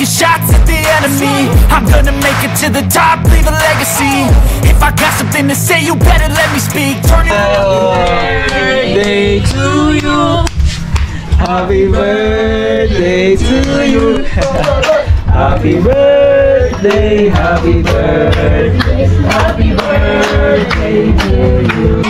taking shots at the enemy. I'm gonna make it to the top, leave a legacy. If I got something to say, you better let me speak. Turn it birthday to you. Happy birthday to you. Happy birthday, happy birthday, happy birthday to you.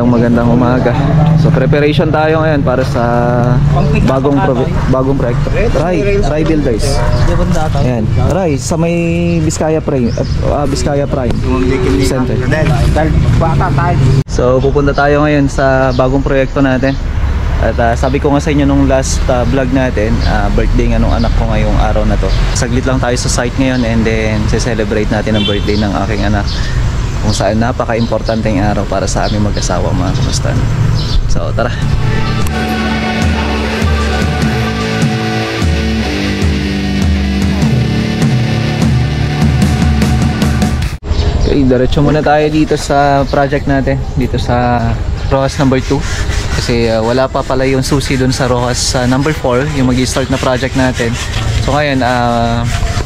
Magandang umaga. So preparation tayo ngayon para sa bagong proyekto. Rai Builders. Ayan. Rai sa may Biskaya Prime Center. So pupunta tayo ngayon sa bagong proyekto natin. At sabi ko nga sa inyo nung last vlog natin, birthday nga nung anak ko ngayong araw na to. Saglit lang tayo sa site ngayon and then celebrate natin ang birthday ng aking anak, kung saan napaka-importanteng araw para sa aming mag-asawa, mga kamusta. So tara. Okay, diretso muna tayo dito sa project natin, dito sa Rojas number 2. Kasi wala pa pala yung susi dun sa Rojas number 4, yung mag-i-start na project natin. So ngayon,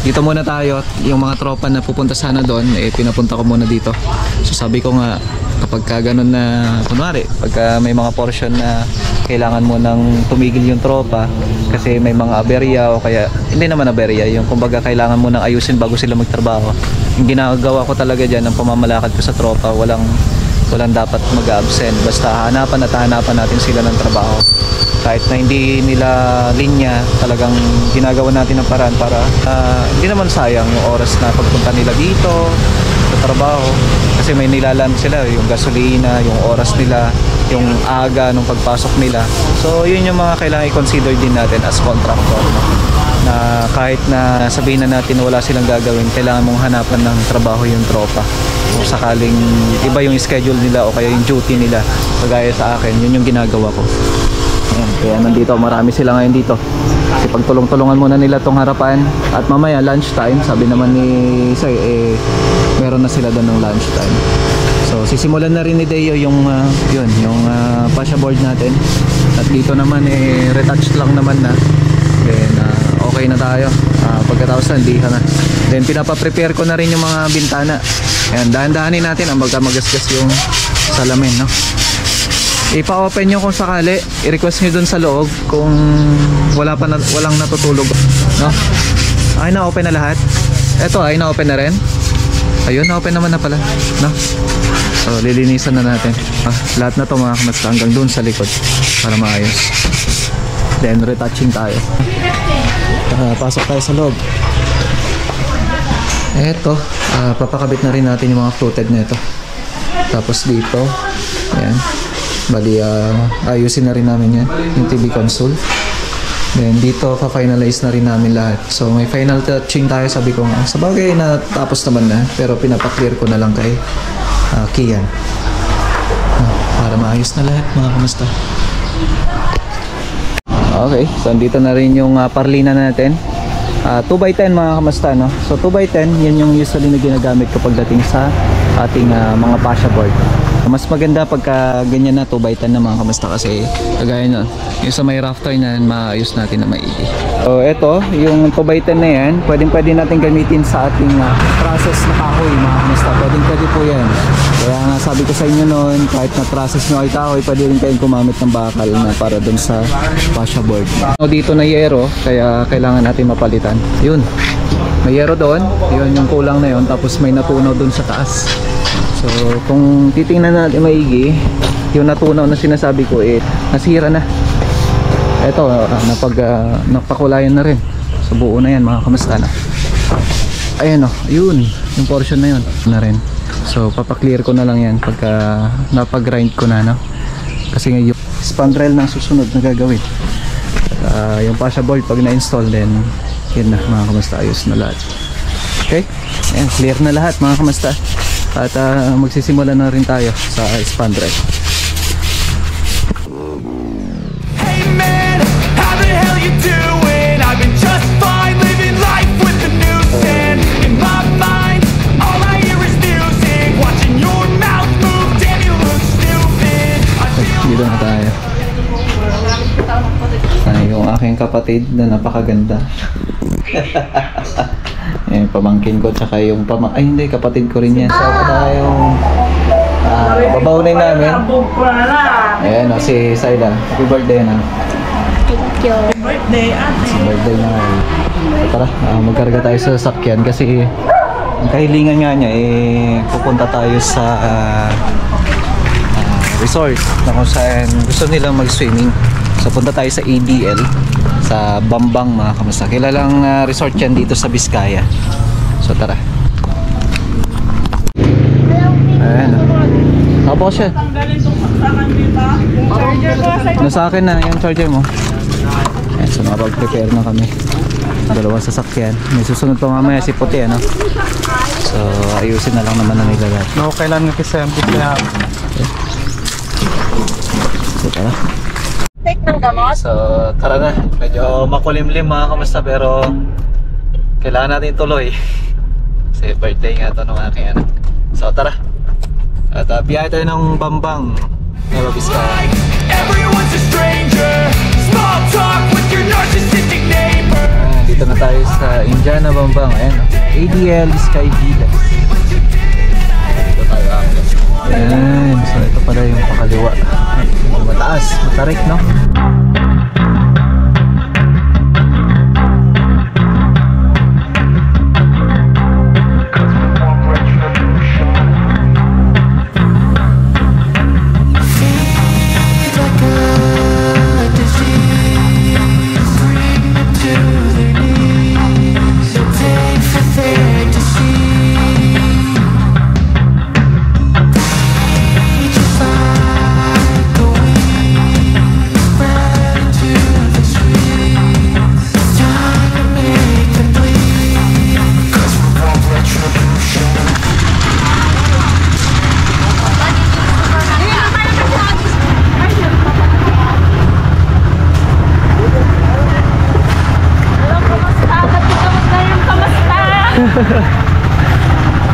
dito muna tayo. Yung mga tropa na pupunta sana doon, pinapunta ko muna dito. So sabi ko nga, kapag ganun na, kunwari, pagka may mga portion na kailangan mo nang tumigil yung tropa kasi may mga aberya o kaya, hindi naman aberya, yung kumbaga kailangan mo nang ayusin bago sila magtrabaho. Yung ginagawa ko talaga dyan, ang pamamalakad ko sa tropa, walang dapat mag-absent. Basta hanapan natin sila ng trabaho. Kahit na hindi nila linya, talagang ginagawa natin ng paraan para hindi naman sayang yung oras na pagpunta nila dito sa trabaho. Kasi may nilalaan sila, yung gasolina, yung oras nila, yung aga nung pagpasok nila. So yun yung mga kailangan i-consider din natin as contractor, na kahit na sabihin na natin wala silang gagawin, kailangan mong hanapan ng trabaho yung tropa. Kung sakaling iba yung schedule nila o kaya yung duty nila, kagaya sa akin, yun yung ginagawa ko. Ayan, kaya nandito, marami sila ngayon dito. Kasi pagtulong-tulungan muna nila tong harapan. At mamaya lunchtime, sabi naman ni Say, meron na sila doon ng lunchtime. So sisimulan na rin ni Deo yung fascia board natin. At dito naman retouch lang naman na. Then okay na tayo. Pagkatapos nandihan na. Then pinapa-prepare ko na rin yung mga bintana. Ayan, dahan-dahanin natin ang magasgas yung salamin, no? Ipa-open nyo kung sakali, i-request nyo dun sa loob kung walang natutulog, no? Ay, na-open na lahat. Eto, ay na-open na rin. Ayun, na-open naman na pala, no? So lilinisan na natin lahat na to, mga kamasta, hanggang dun sa likod para maayos. Then retouching tayo. Pasok tayo sa loob. Eto, papakabit na rin natin yung mga fluted na ito. Tapos dito, ayan, bali ayusin na rin namin yan, yung TV console. Then dito pa-finalize na rin namin lahat. So may final touching tayo, sabi ko nga. Sa bagay na tapos naman na, pero pinapa-clear ko na lang kay Kian para maayos na lahat, mga kamusta. Okay, so dito na rin yung parlina natin. 2x10, mga kamusta, no? So 2x10, yan yung usually na ginagamit ko pagdating sa ating mga fascia board. Mas maganda pagka ganyan na 2x10 na, mga kamusta, kasi kagaya nun, yung sa may rafter na maayos natin na maigi. So eto, yung 2x10 na yan, pwede natin gamitin sa ating process na kahoy, mga kamusta. Pwede po yan. Kaya nga sabi ko sa inyo noon, kahit na process nyo ay kahoy, pwede rin kayong gumamit ng bakal na para dun sa fascia board. Dito na yero, kaya kailangan natin mapalitan. Yun, may yero doon, yun yung kulang na yun, tapos may natunaw dun sa taas. So kung titingnan natin maigi, yung natunaw na sinasabi ko, nasira na. Eto, napakulayan na rin. So buo na yan, mga kamusta na. Ayan o, yun, yung portion na yun na rin. So papaklear ko na lang yan pagka napag-grind ko na, no? Kasi yung spandrel ng susunod na gagawin. Yung fascia board pag na-install, then yun na, mga kamusta, ayos na lahat. Okay, ayan, clear na lahat, mga kamusta. At magsisimula na rin tayo sa spandrel. aking kapatid na napakaganda. Yung pamangkin ko, tsaka yung ay hindi, kapatid ko rin yan. So, tayong babaunin namin. Ayan o, si Saida. Happy birthday na. Thank you. Birthday na ngayon. So, tara, magkarga tayo sa sasakyan kasi ang kahilingan nga niya pupunta tayo sa resort na kung saan gusto nilang mag-swimming. So punta tayo sa ADL sa Bambang, mga kamusta. Kilalang resort yan dito sa Vizcaya. So tara. Ayan. Tapos siya. Nasa akin na yung charger mo. Ayan, so nakapag-prepare na kami. Dalawang sasakyan. May susunod pa mamaya si Puti, ano? So ayusin na lang naman na nila lahat. No, kailan nga kasi ang bigla. So tara. Take ng gamot? So tara na. Medyo makulimlim, mga kamusta, pero kailangan natin tuloy. Kasi birthday nga ito ng aking anak. So tara. At biyahe tayo ng Bambang, Nueva Vizcaya. Everyone's a stranger. Small talk with your narcissistic neighbor. Dito na tayo sa Indiana Bambang. Ayan, ADL Sky Villas. Dito tayo ako. Ayan, so ito pala yung pakaliwa. Mataas, matarik, no?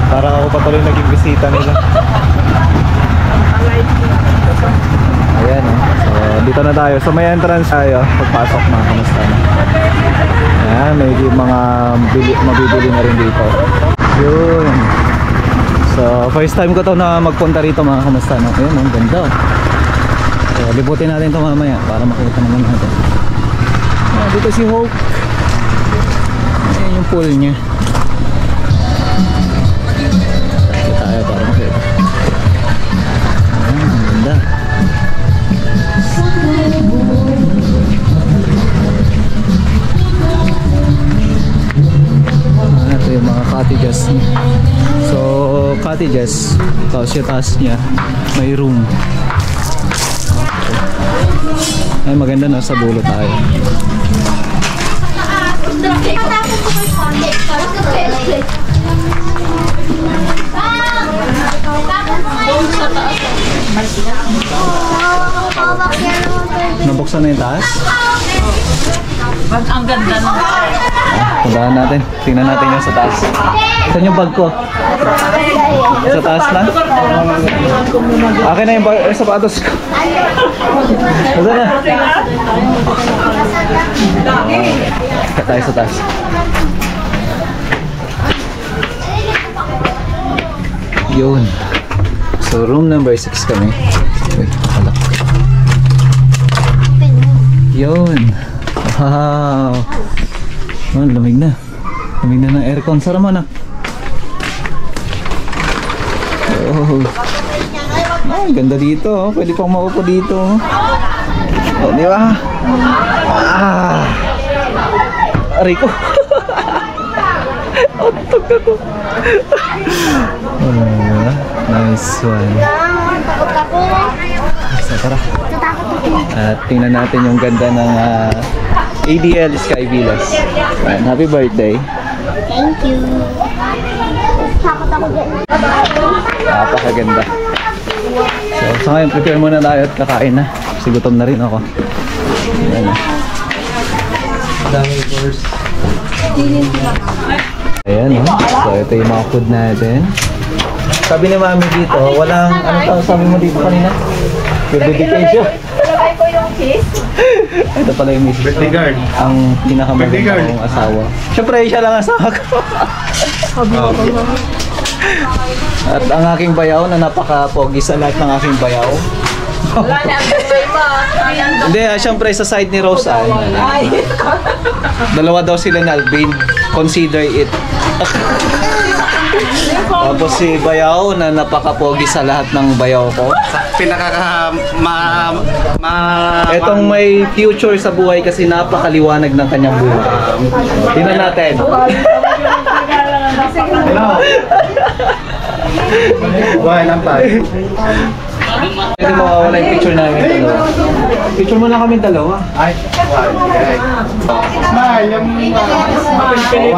Para ako patuloy naging bisita nila. Ayan, so dito na tayo. So may entrance tayo. Pagpasok, mga kamusta na. Ayan, may mga mabibili na rin dito. Yun. So first time ko to na magpunta rito, mga kamusta na. Ayan, ang ganda. So libutin natin ito mamaya para makita naman natin. Ayan, dito si Hope. Ayan yung pool niya. Tayo para makita. Ayan, ang ganda. Ito yung mga cottages. So cottages, tapos yung taas niya may room. Ay, maganda na, sa dulo tayo. Nabuksan na yung taas? Ang ganda ng Puntahan natin. Tingnan natin yung sa taas. Saan yung bag ko? Sa taas lang? Akin na yung bag, sapatos ko. Saan na? Tayo sa taas. Yun. So room number 6 kami. Wait, wala. Yun. Wow. Oh, lamig na. Lamig na ng aircon. Sara mo, anak. Oh. Ay, ganda dito. Oh. Pwede pang maupo dito. Oh, di ba? Aray ko. Otog ako. Oh, nice one. So, tara. At tingnan natin yung ganda ng ADL Sky Villas. Happy birthday. Thank you. Takot ako dyan. Napakaganda. So ngayon, prepare muna tayo at kakain na. Kasi gutom na rin ako. Ayan. Daming course. Ayan, oh. So ito yung mga food natin. Sabi ni mami dito, walang, ano tawag sabi mo dito kanina? Your dedication. Ilagay ko yung Ito pala yung miss. Birthday girl. Ang pinakamaganda kong asawa. Siyempre, siya lang asawa ko. At ang aking bayaw na napaka-pogi sa lahat ng aking bayaw. Wala na ang Hindi, siyempre sa side ni Rose dalawa daw sila na Alvin. Consider it. Tapos si Bayaw na napaka-pogi sa lahat ng bayaw ko. Etong may future sa buhay kasi napakaliwanag ng kanyang buhay. Tingnan natin. Hello. Buhay ng pag. Pwede mawawala yung picture namin dalawa. Picture mo lang kami dalawa. Ay, okay. Smile, yung 1, 2,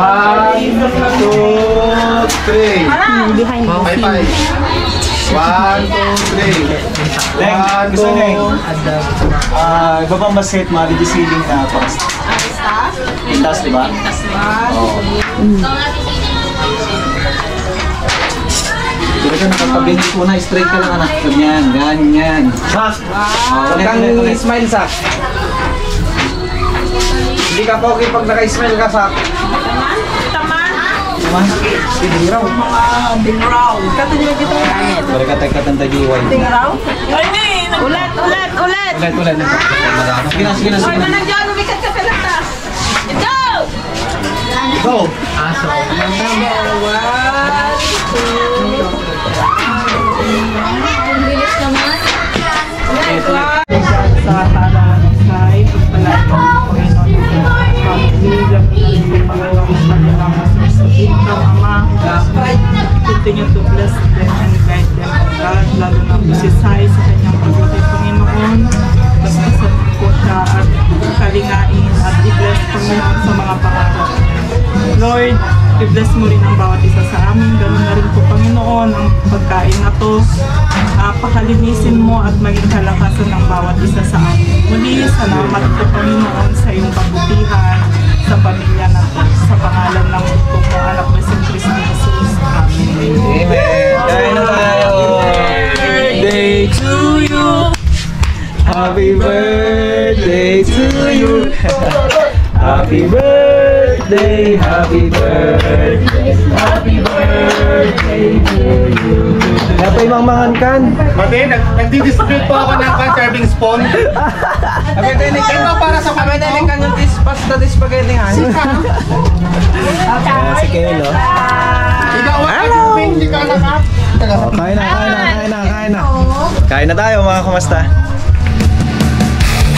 3. Bye bye. 1, 2, 3. Leng, gusto niya iba bang basket, mga ceiling na past? Intas, di ba? Hindi ka nakapabilis mo na, straight ka lang anak. Ganyan, ganyan. Huwag kang smile, Sak. Hindi ka pogi pag naka-smile ka, Sak. Naman? Biraw. Biraw. Kata nyo dito. Mereka tekatan tadi wine. Biraw? Ay, hindi. Ulit. Ulit. Sige na. Nandiyan, umikat ka pala ta. Ito! Go! bilis naman. Sa halaman ng sky, pagpalain ng continue to bless them and guide them, O God, lalo na po si Sai sa kanyang pagdating, Panginoon. Bastasan po siya at kalingain at i-bless, Panginoon, sa mga pangarap. Lord, i-bless mo rin ang bawat isa sa amin. Ganun na rin po, Panginoon, ang pagkain na to. Pakalinisin mo at maging kalakasan ng bawat isa sa amin. Muli, salamat po, Panginoon, sa iyong kabutihan sa pamilya na to. Sa pangalan ng mong anak na si Kristo Jesus. Amen. Amen. Kain na tayo. Birthday to you. Happy birthday to you. Happy birthday, happy birthday, happy birthday to you. Kaya pa imangmangan kan? Mati, nagdi-distribute po ako ng serving spoon. Ito para sa kami na Kan yung pasta di spaghetti ha? Si Kelo. Ikaw ang hindi ka nakat. Kain na. Kain na tayo mga kumasta.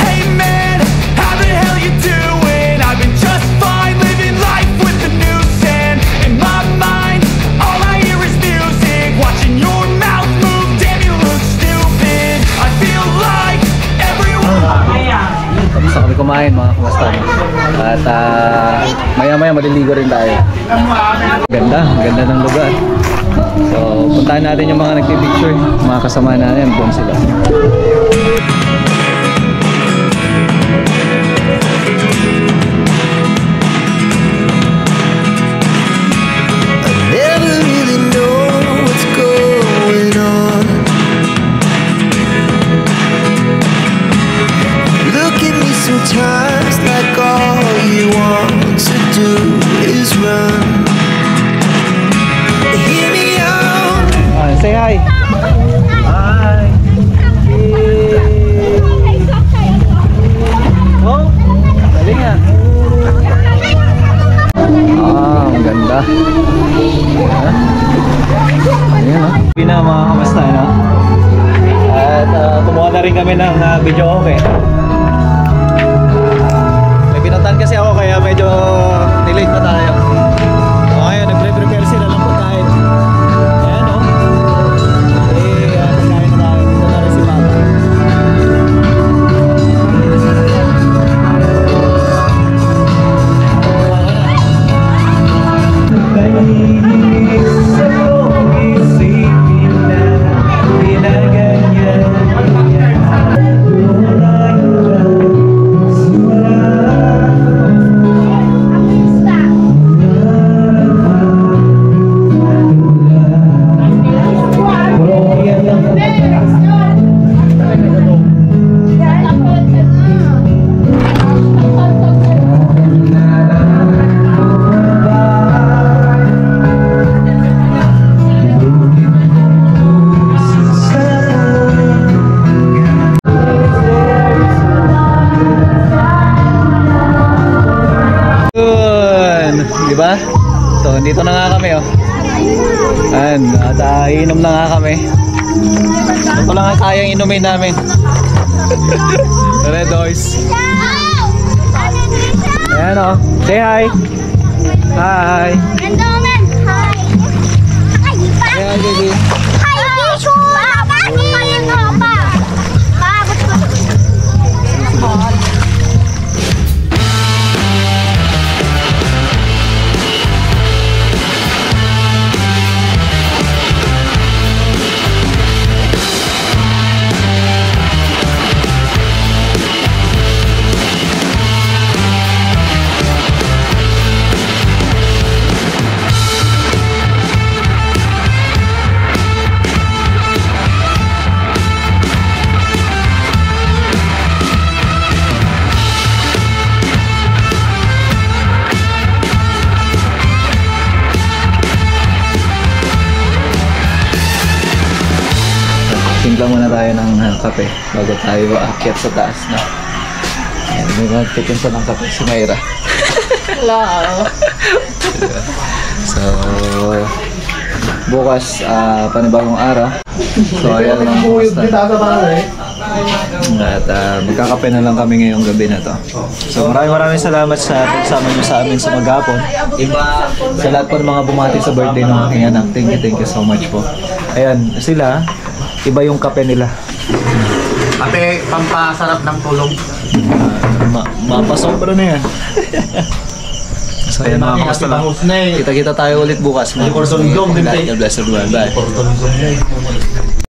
Hey man, how the hell you doing? I've been just fine, living life with the noose and in my mind, all I hear is music. Watching your mouth move, damn you look stupid. I feel like everyone. Tapos na kami kumain mga kumasta. At maya-maya maliligo rin tayo. Ganda ng lugar. So puntahan natin yung mga nagpipicture, mga kasama natin, doon sila. Never really know what's going on. Look at me sometimes like all you want to do is run. Hear me out. Say hi. Hi. Oh, galing nga. Ang ganda. Ayan o. Pina mga kamasta na. At kumuha na rin kami ng video okay. May pinuntan kasi ako kaya medyo delayed pa tayo. Okay, nagre-prepare sila ng pagkain. Ayan o. Pagkain na tayo. Dito na rin si Papa. Isipin na, ginaganyan. Di ba? So, dito na nga kami, oh. Ayan, at inom na nga kami. Ito lang ang kayang inumin namin. Red Horse. Ayan, oh. Say hi. Hi. Say hi, baby. Timpla muna tayo ng kape bago tayo aakyat sa taas na. Ayan, may magtitimpa ng kape si Mayra. Hello. So, bukas panibagong araw. So, ayan lang bukas at magkakape na lang kami ngayong gabi na to. So, maraming salamat sa pagsama nyo sa amin sa maghapon. Sa lahat po ng mga bumati sa birthday ng aking anak. Thank you so much po. Ayan, sila, iba yung kape nila. Ate, pampasarap ng tulog. Mapasobra na yan. So, ayan mga kamusta lang. Kita-kita tayo ulit bukas. God bless everyone. Bye.